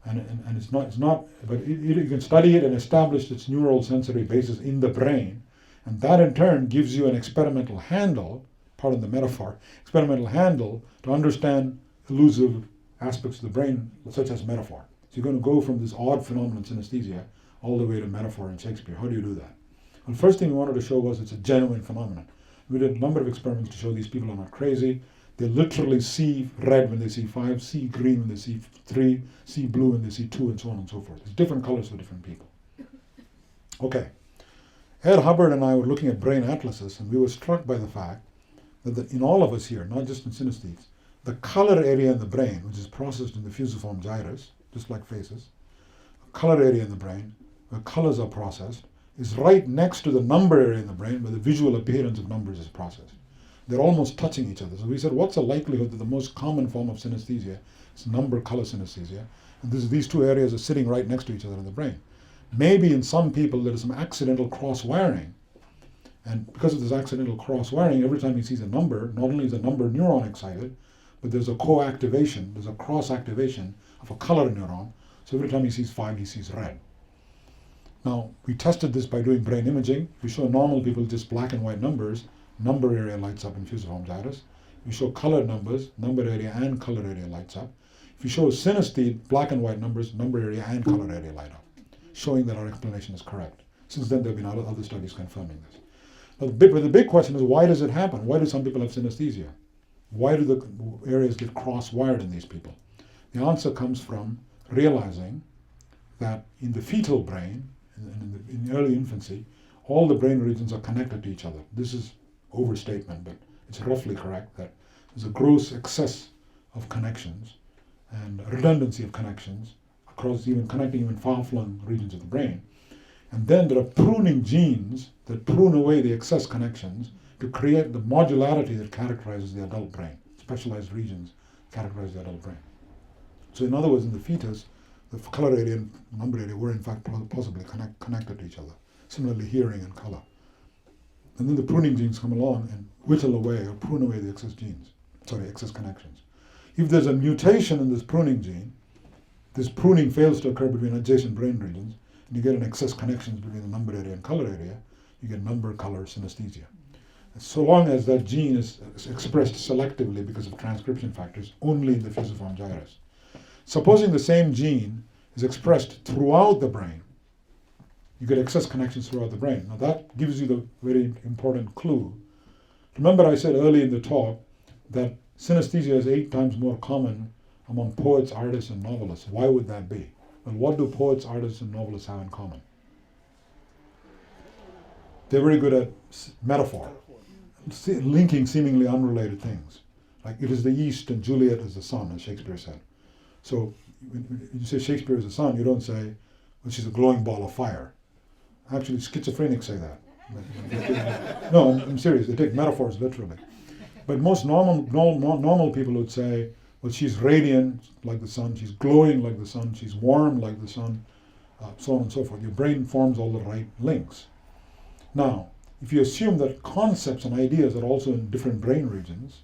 and it's not, but you can study it and establish its neural sensory basis in the brain, and that in turn gives you an experimental handle, pardon the metaphor, experimental handle to understand elusive aspects of the brain, such as metaphor. So you're going to go from this odd phenomenon, synesthesia, all the way to metaphor in Shakespeare. How do you do that? Well, the first thing we wanted to show was it's a genuine phenomenon. We did a number of experiments to show these people are not crazy. They literally see red when they see 5, see green when they see 3, see blue when they see 2, and so on and so forth. There's different colors for different people. Okay. Ed Hubbard and I were looking at brain atlases, and we were struck by the fact that in all of us here, not just in synesthetes, the color area in the brain, which is processed in the fusiform gyrus, just like faces, the color area in the brain, where colors are processed, is right next to the number area in the brain, where the visual appearance of numbers is processed. They're almost touching each other. So we said, what's the likelihood that the most common form of synesthesia is number-color synesthesia? And these two areas are sitting right next to each other in the brain. Maybe in some people there is some accidental cross-wiring. And because of this accidental cross-wiring, every time he sees a number, not only is a number neuron excited, but there's a co-activation, there's a cross-activation of a color neuron. So every time he sees 5, he sees red. Now, we tested this by doing brain imaging. We show normal people just black and white numbers. Number area lights up in fusiform gyrus. you show colored numbers, number area and color area lights up. If you show synesthete, black and white numbers, number area and color area light up, showing that our explanation is correct. Since then, there have been other studies confirming this. Now, the big question is, why does it happen? Why do some people have synesthesia? Why do the areas get cross-wired in these people? The answer comes from realizing that in the fetal brain, in early infancy, all the brain regions are connected to each other. This is overstatement, but it's roughly correct that there's a gross excess of connections and redundancy of connections across connecting even far-flung regions of the brain. And then there are pruning genes that prune away the excess connections to create the modularity that characterizes the adult brain. Specialized regions characterize the adult brain. So in other words, in the fetus, the color area and number area were in fact possibly connected to each other. Similarly, hearing and color. And then the pruning genes come along and whittle away or prune away the excess connections. If there's a mutation in this pruning gene, this pruning fails to occur between adjacent brain regions, and you get an excess connections between the number area and color area, you get number, color, synesthesia. So long as that gene is expressed selectively because of transcription factors only in the fusiform gyrus. Supposing the same gene is expressed throughout the brain, you get excess connections throughout the brain. Now that gives you the very important clue. Remember I said early in the talk that synesthesia is 8 times more common among poets, artists, and novelists. Why would that be? Well, what do poets, artists, and novelists have in common? They're very good at metaphor, linking seemingly unrelated things. Like it is the east and Juliet is the sun, as Shakespeare said. So when you say Shakespeare is the sun, you don't say, well, she's a glowing ball of fire. Actually, schizophrenics say that. No, I'm serious. They take metaphors literally. But most normal people would say, well, she's radiant like the sun, she's glowing like the sun, she's warm like the sun, so on and so forth. Your brain forms all the right links. Now, if you assume that concepts and ideas are also in different brain regions,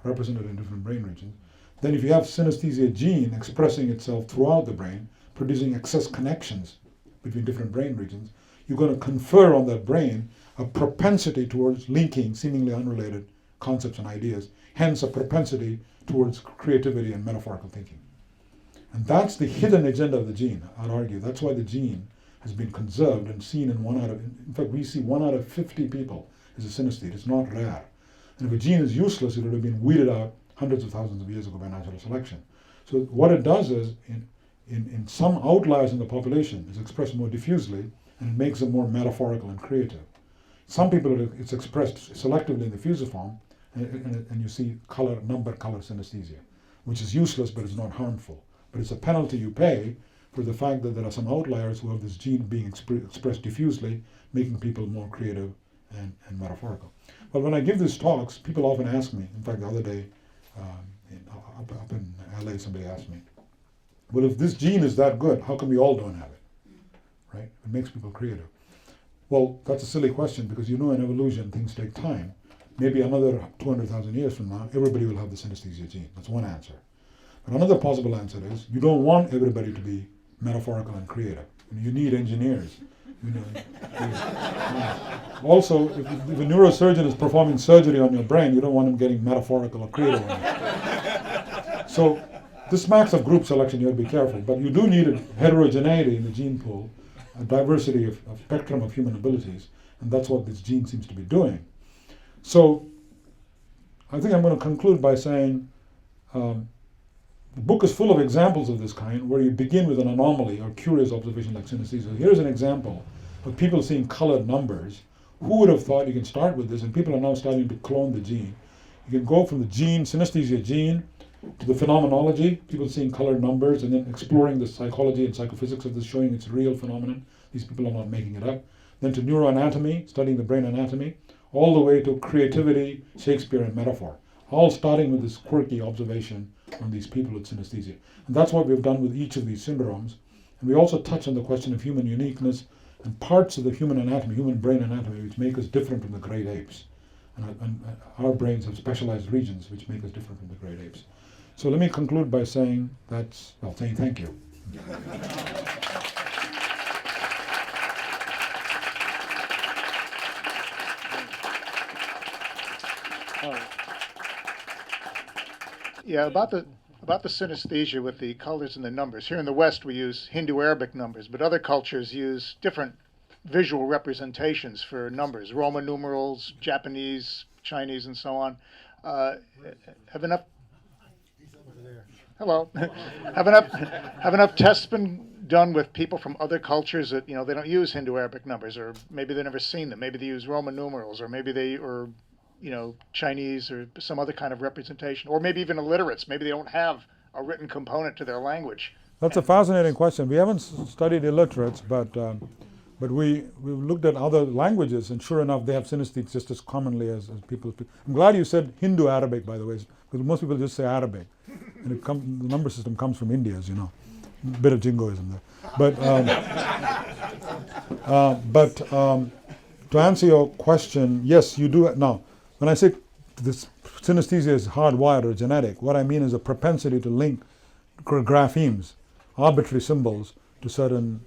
represented in different brain regions, then if you have synesthesia gene expressing itself throughout the brain, producing excess connections between different brain regions, you're going to confer on that brain a propensity towards linking seemingly unrelated concepts and ideas, hence a propensity towards creativity and metaphorical thinking. And that's the hidden agenda of the gene, I'd argue. That's why the gene has been conserved and seen in fact, we see 1 out of 50 people is a synesthete. It's not rare. And if a gene is useless, it would have been weeded out hundreds of thousands of years ago by natural selection. So what it does is, in some outliers in the population, is expressed more diffusely, and it makes them more metaphorical and creative. Some people, it's expressed selectively in the fusiform, and you see number, color synesthesia, which is useless but is not harmful. But it's a penalty you pay for the fact that there are some outliers who have this gene being expressed diffusely, making people more creative and metaphorical. Well, when I give these talks, people often ask me, in fact the other day, up in LA, somebody asked me, well, if this gene is that good, how come we all don't have it? Right? It makes people creative. Well, that's a silly question because in evolution things take time. Maybe another 200,000 years from now, everybody will have the synesthesia gene. That's one answer. But another possible answer is you don't want everybody to be metaphorical and creative. You need engineers. Also, if a neurosurgeon is performing surgery on your brain, you don't want him getting metaphorical or creative on you. So this smacks of group selection, you have to be careful. But you do need a heterogeneity in the gene pool, a diversity of spectrum of human abilities, and that's what this gene seems to be doing. So I think I'm going to conclude by saying the book is full of examples of this kind where you begin with an anomaly or curious observation like synesthesia. Here's an example of people seeing colored numbers. Who would have thought you can start with this? And people are now starting to clone the gene. You can go from the gene, synesthesia gene, to the phenomenology, people seeing colored numbers, and then exploring the psychology and psychophysics of this, showing it's a real phenomenon. These people are not making it up. Then to neuroanatomy, studying the brain anatomy, all the way to creativity, Shakespeare, and metaphor. All starting with this quirky observation on these people with synesthesia. And that's what we've done with each of these syndromes. And we also touch on the question of human uniqueness and parts of the human anatomy, human brain anatomy, which make us different from the great apes. And our brains have specialized regions which make us different from the great apes. So let me conclude by saying saying thank you. Yeah, about the synesthesia with the colors and the numbers. Here in the West, we use Hindu-Arabic numbers, but other cultures use different visual representations for numbers: Roman numerals, Japanese, Chinese, and so on. Have enough? Hello. have enough tests been done with people from other cultures that they don't use Hindu-Arabic numbers, or maybe they've never seen them. Maybe they use Roman numerals, or maybe Chinese or some other kind of representation, or maybe even illiterates. Maybe they don't have a written component to their language. That's a fascinating question. We haven't studied illiterates, but we've looked at other languages, and sure enough, they have synesthetes just as commonly as people speak. I'm glad you said Hindu-Arabic, by the way, because most people just say Arabic, and the number system comes from India, as you know. A bit of jingoism there. But to answer your question, yes, you do. Now, when I say this synesthesia is hardwired or genetic, what I mean is a propensity to link graphemes, arbitrary symbols, to certain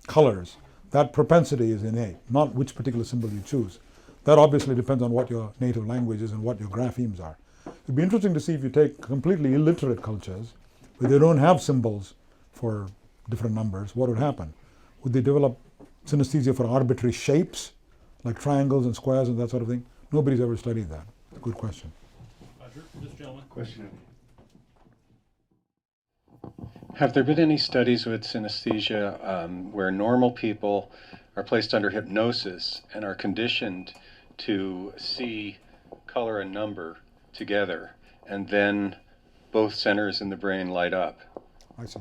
colors. That propensity is innate, not which particular symbol you choose. That obviously depends on what your native language is and what your graphemes are. It'd be interesting to see if you take completely illiterate cultures, where they don't have symbols for different numbers, what would happen? Would they develop synesthesia for arbitrary shapes, like triangles and squares and that sort of thing? Nobody's ever studied that. Good question. This gentleman. Question. Have there been any studies with synesthesia where normal people are placed under hypnosis and are conditioned to see color and number together, and then both centers in the brain light up? I see.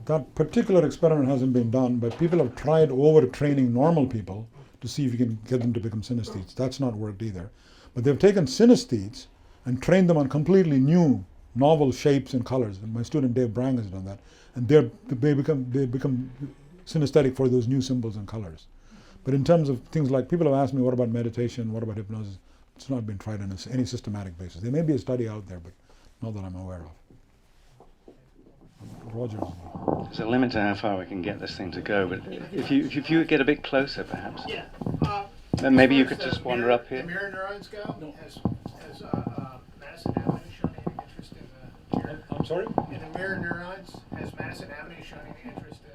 That particular experiment hasn't been done, but people have tried overtraining normal people to see if you can get them to become synesthetes. That's not worked either. But they've taken synesthetes and trained them on completely new, novel shapes and colors. And my student Dave Brang has done that. And they become synesthetic for those new symbols and colors. But in terms of things like, people have asked me, what about meditation, what about hypnosis? It's not been tried on any systematic basis. There may be a study out there, but not that I'm aware of. Roger. There's a limit to how far we can get this thing to go, but if you get a bit closer, perhaps. Yeah. Then maybe you could just wander up here. The mirror neurons go? No. Has Madison Avenue shown any interest in the... I'm sorry? In the mirror neurons, has Madison Avenue shown any interest in...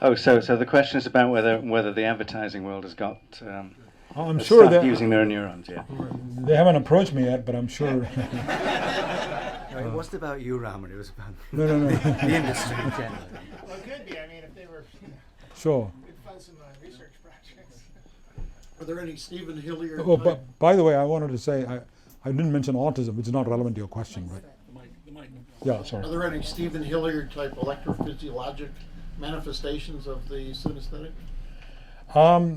Oh, so the question is about whether the advertising world has got... I'm sure they're using mirror neurons, yeah. They haven't approached me yet, but I'm sure. No, it wasn't about you, Raman. It was about No. the industry in general. Well, it could be. I mean, if they were... Sure. Could fund some research projects. Are there any Stephen Hilliard? Oh, but by the way, I wanted to say, I didn't mention autism, which is not relevant to your question, but... Yeah, sorry. Are there any Stephen Hilliard type electrophysiologic manifestations of the synesthetic?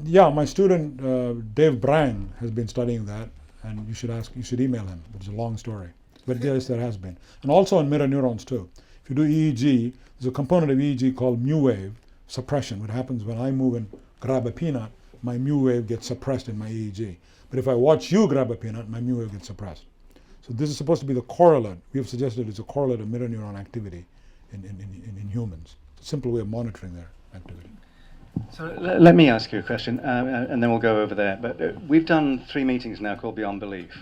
Yeah, my student Dave Brang has been studying that, and you should email him. It's a long story, but yes, there has been, and also on mirror neurons too. If you do EEG, there's a component of EEG called mu wave suppression. What happens when I move and grab a peanut, my mu wave gets suppressed in my EEG. But if I watch you grab a peanut, my mu wave gets suppressed. So this is supposed to be the correlate. We have suggested it's a correlate of mirror neuron activity in humans. It's a simple way of monitoring their activity. So let me ask you a question, and then we'll go over there. But we've done 3 meetings now called Beyond Belief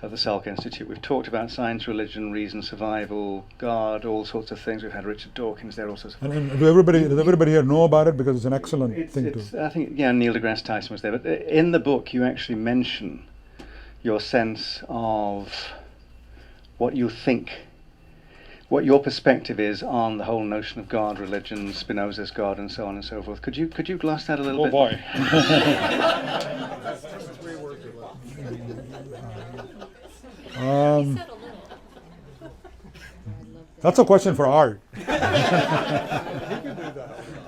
at the Salk Institute. We've talked about science, religion, reason, survival, God, all sorts of things. We've had Richard Dawkins there, all sorts of things. And does everybody here know about it? Because it's an excellent thing to... I think, yeah, Neil deGrasse Tyson was there. But in the book, you actually mention your sense of what you think, what your perspective is on the whole notion of God, religion, Spinoza's God, and so on and so forth. Could you gloss that a little bit? Oh boy. That's a question for Art.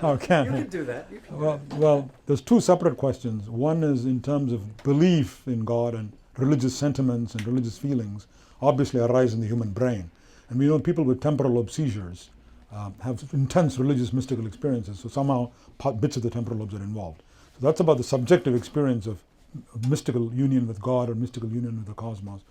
Oh, You can do that. Well, there's 2 separate questions. One is in terms of belief in God, and religious sentiments and religious feelings obviously arise in the human brain. And we know people with temporal lobe seizures have intense religious mystical experiences, so somehow bits of the temporal lobes are involved. So that's about the subjective experience of mystical union with God or mystical union with the cosmos.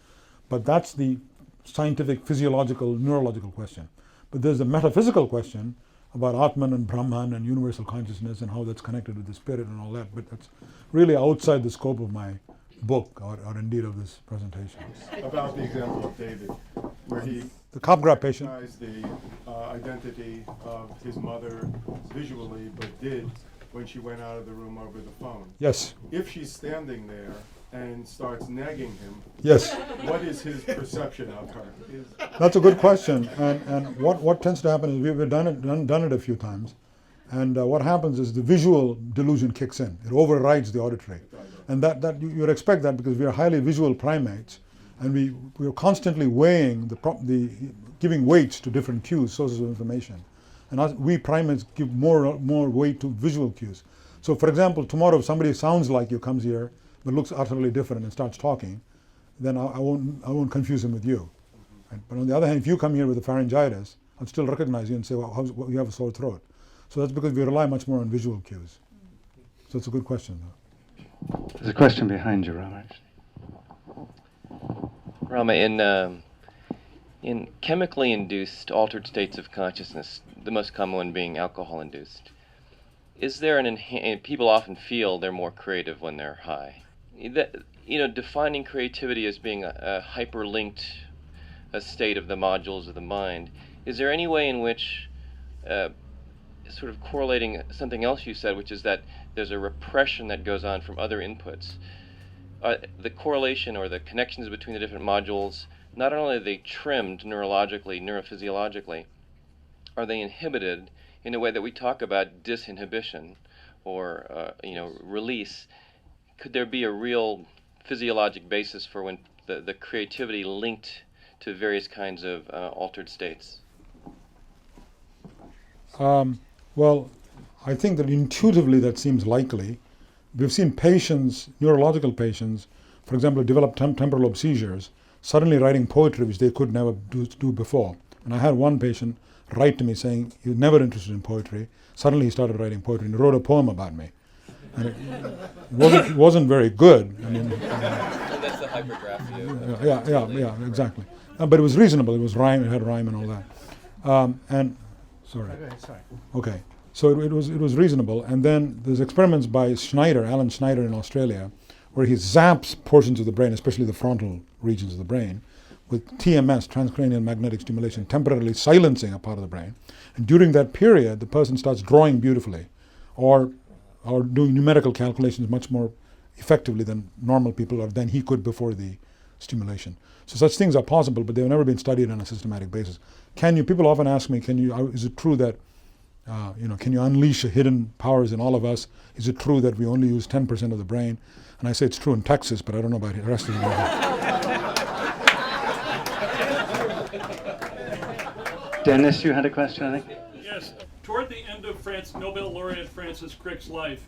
But that's the scientific, physiological, neurological question. But there's the metaphysical question about Atman and Brahman and universal consciousness and how that's connected with the spirit and all that. But that's really outside the scope of my book or indeed of this presentation. About the example of David, where he The Capgras patient. recognized the identity of his mother visually, but did when she went out of the room over the phone. Yes, If she's standing there and starts nagging him, yes. what is his perception of her? That's a good question. And what tends to happen is we've done it a few times. And what happens is the visual delusion kicks in. It overrides the auditory. And that you would expect that because we are highly visual primates, and we are constantly weighing giving weights to different cues, sources of information. And we primates give more weight to visual cues. So for example, tomorrow if somebody sounds like you comes here but looks utterly different and starts talking, then I won't confuse him with you. Right? But on the other hand, if you come here with a pharyngitis, I'll still recognize you and say, well, you have a sore throat. So that's because we rely much more on visual cues. So it's a good question, though. There's a question behind you, Rama. Rama, in chemically induced altered states of consciousness, the most common one being alcohol-induced, is there people often feel they're more creative when they're high. Defining creativity as being a hyperlinked state of the modules of the mind, is there any way in which, sort of correlating something else you said, which is that there's a repression that goes on from other inputs, the correlation or the connections between the different modules, not only are they trimmed neurologically, neurophysiologically, are they inhibited in a way that we talk about disinhibition or release? Could there be a real physiologic basis for when the creativity linked to various kinds of altered states? Well, I think that intuitively that seems likely. We've seen patients, neurological patients, for example, develop temporal lobe seizures, suddenly writing poetry which they could never do before. And I had one patient write to me saying he was never interested in poetry. Suddenly he started writing poetry and he wrote a poem about me. And it wasn't very good. I mean, That's the hypergraphia. Yeah, exactly. But it was reasonable. It was rhyme. It had rhyme and all that. Sorry. Okay. So it was reasonable. And then there's experiments by Alan Schneider in Australia, where he zaps portions of the brain, especially the frontal regions of the brain, with TMS, transcranial magnetic stimulation, temporarily silencing a part of the brain. And during that period, the person starts drawing beautifully, or doing numerical calculations much more effectively than normal people or than he could before the stimulation. So such things are possible, but they've never been studied on a systematic basis. People often ask me, is it true that, can you unleash hidden powers in all of us? Is it true that we only use 10% of the brain? And I say it's true in Texas, but I don't know about the rest of the world. Dennis, you had a question, I think? Yes. Toward the end of Nobel laureate Francis Crick's life,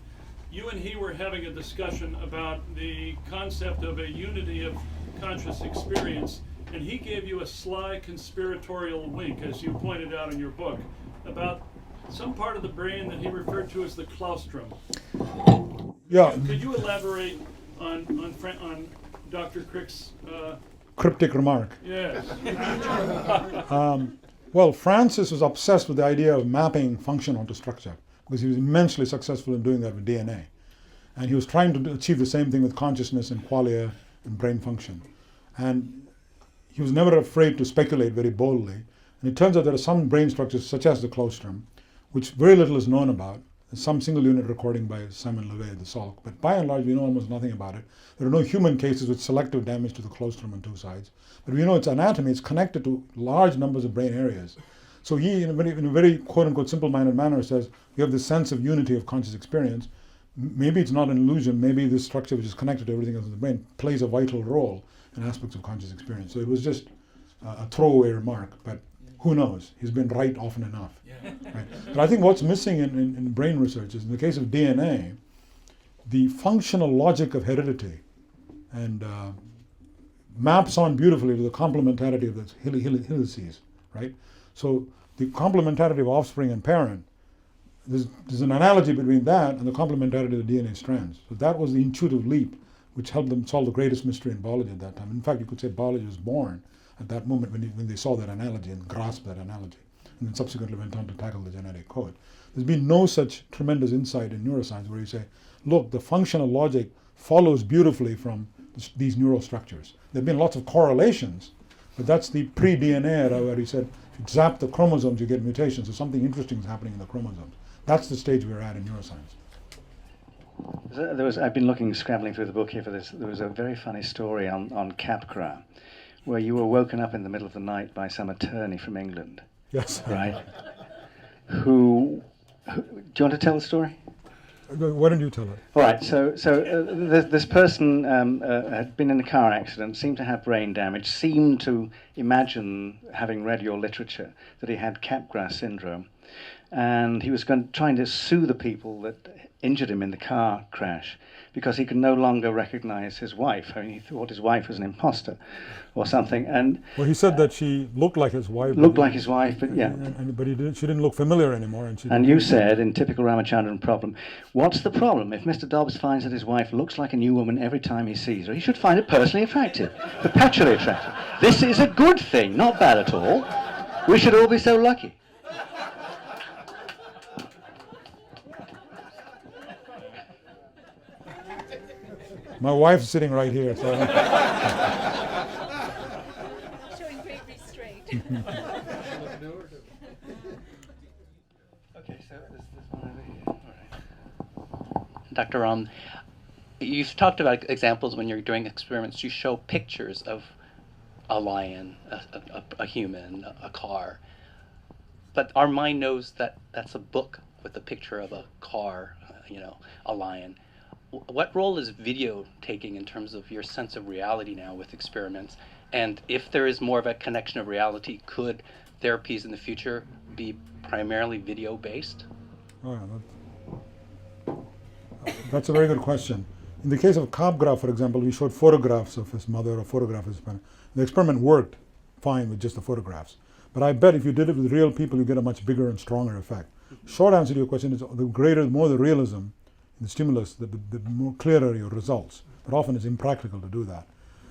you and he were having a discussion about the concept of a unity of conscious experience, and he gave you a sly conspiratorial wink, as you pointed out in your book, about some part of the brain that he referred to as the claustrum. Yeah. Could you elaborate on Dr. Crick's Cryptic remark. Yes. Well, Francis was obsessed with the idea of mapping function onto structure because he was immensely successful in doing that with DNA. And he was trying to achieve the same thing with consciousness and qualia and brain function. And he was never afraid to speculate very boldly. And it turns out there are some brain structures, such as the claustrum, which very little is known about. There's some single unit recording by Simon LeVay, the Salk, but by and large we know almost nothing about it. There are no human cases with selective damage to the claustrum on two sides. But we know its anatomy, it's connected to large numbers of brain areas. So he, in a very quote-unquote simple-minded manner, says we have this sense of unity of conscious experience. Maybe it's not an illusion, maybe this structure which is connected to everything else in the brain plays a vital role in aspects of conscious experience. So it was just a throwaway remark, but who knows? He's been right often enough. Right? But I think what's missing in brain research is, in the case of DNA, the functional logic of heredity and maps on beautifully to the complementarity of the helices, right? So the complementarity of offspring and parent, there's an analogy between that and the complementarity of the DNA strands. So that was the intuitive leap which helped them solve the greatest mystery in biology at that time. In fact, you could say biology was born at that moment when they saw that analogy and grasped that analogy, and then subsequently went on to tackle the genetic code. There's been no such tremendous insight in neuroscience where you say, look, the functional logic follows beautifully from these neural structures. There have been lots of correlations, but that's the pre-DNA era where he said, if you zap the chromosomes, you get mutations, so something interesting is happening in the chromosomes. That's the stage we're at in neuroscience. I've been scrambling through the book here for this. There was a very funny story on Capgras, where you were woken up in the middle of the night by some attorney from England. Yes. Right? Do you want to tell the story? Why don't you tell it? All right. So this person had been in a car accident, seemed to have brain damage, seemed to imagine, having read your literature, that he had Capgras syndrome, and he was trying to sue the people that injured him in the car crash because he could no longer recognize his wife. I mean, he thought his wife was an imposter or something. And well, he said that she looked like his wife. But yeah. But she didn't look familiar anymore. And you said, in typical Ramachandran problem, what's the problem? If Mr. Dobbs finds that his wife looks like a new woman every time he sees her, he should find it personally attractive, perpetually attractive. This is a good thing, not bad at all. We should all be so lucky. My wife's sitting right here. So. Showing great restraint. Okay, so there's one over here. All right. Dr. You've talked about examples when you're doing experiments. You show pictures of a lion, a human, a car. But our mind knows that that's a book with a picture of a car, a lion. What role is video taking in terms of your sense of reality now with experiments? And if there is more of a connection of reality, could therapies in the future be primarily video based? Oh, yeah, that's a very good question. In the case of Capgras, for example, we showed photographs of his mother, a photograph of his parents. The experiment worked fine with just the photographs. But I bet if you did it with real people, you get a much bigger and stronger effect. Short answer to your question is the more the realism, the stimulus, the more clearer your results. But often it's impractical to do that.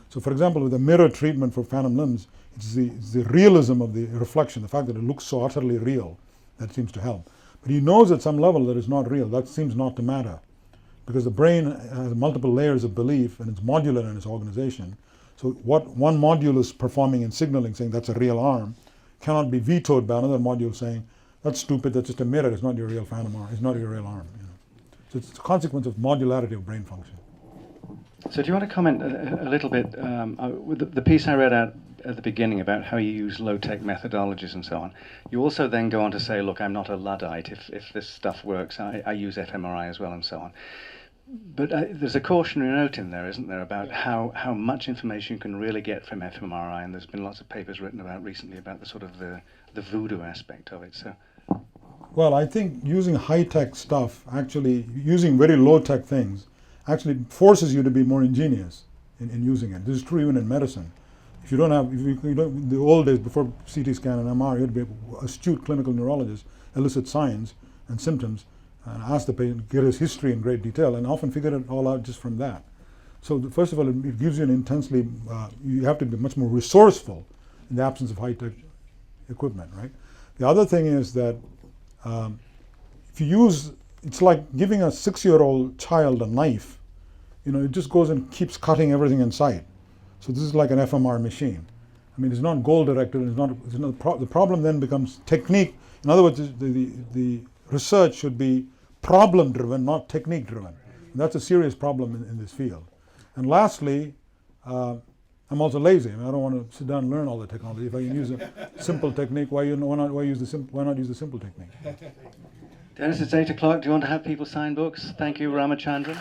So for example, with the mirror treatment for phantom limbs, it's the realism of the reflection, the fact that it looks so utterly real, that seems to help. But he knows at some level that it's not real. That seems not to matter. Because the brain has multiple layers of belief and it's modular in its organization. So what one module is performing and signaling, saying that's a real arm, cannot be vetoed by another module saying, that's stupid, that's just a mirror, it's not your real phantom arm, it's not your real arm. So it's a consequence of modularity of brain function. So do you want to comment a little bit with the piece I read out at the beginning about how you use low-tech methodologies and so on? You also then go on to say, look, I'm not a Luddite. If this stuff works, I use fMRI as well and so on. But there's a cautionary note in there, isn't there, about how much information you can really get from fMRI, and there's been lots of papers written about recently about the sort of the voodoo aspect of it. So. Well, I think using high-tech stuff, actually using very low-tech things, actually forces you to be more ingenious in using it. This is true even in medicine. If you don't have, in the old days before CT scan and MR, you had to be an astute clinical neurologist, elicit signs and symptoms, and ask the patient, get his history in great detail, and often figure it all out just from that. So first of all, it gives you an intensely, you have to be much more resourceful in the absence of high-tech equipment, right? The other thing is that if you use, it's like giving a 6-year-old child a knife. It just goes and keeps cutting everything in sight. So this is like an FMR machine. I mean, it's not goal-directed. The problem then becomes technique. In other words, the research should be problem-driven, not technique-driven. And that's a serious problem in this field. And lastly, I'm also lazy. I mean, I don't want to sit down and learn all the technology. If I can use a simple technique, why not use the simple technique? Dennis, it's 8 o'clock. Do you want to have people sign books? Thank you, Ramachandran.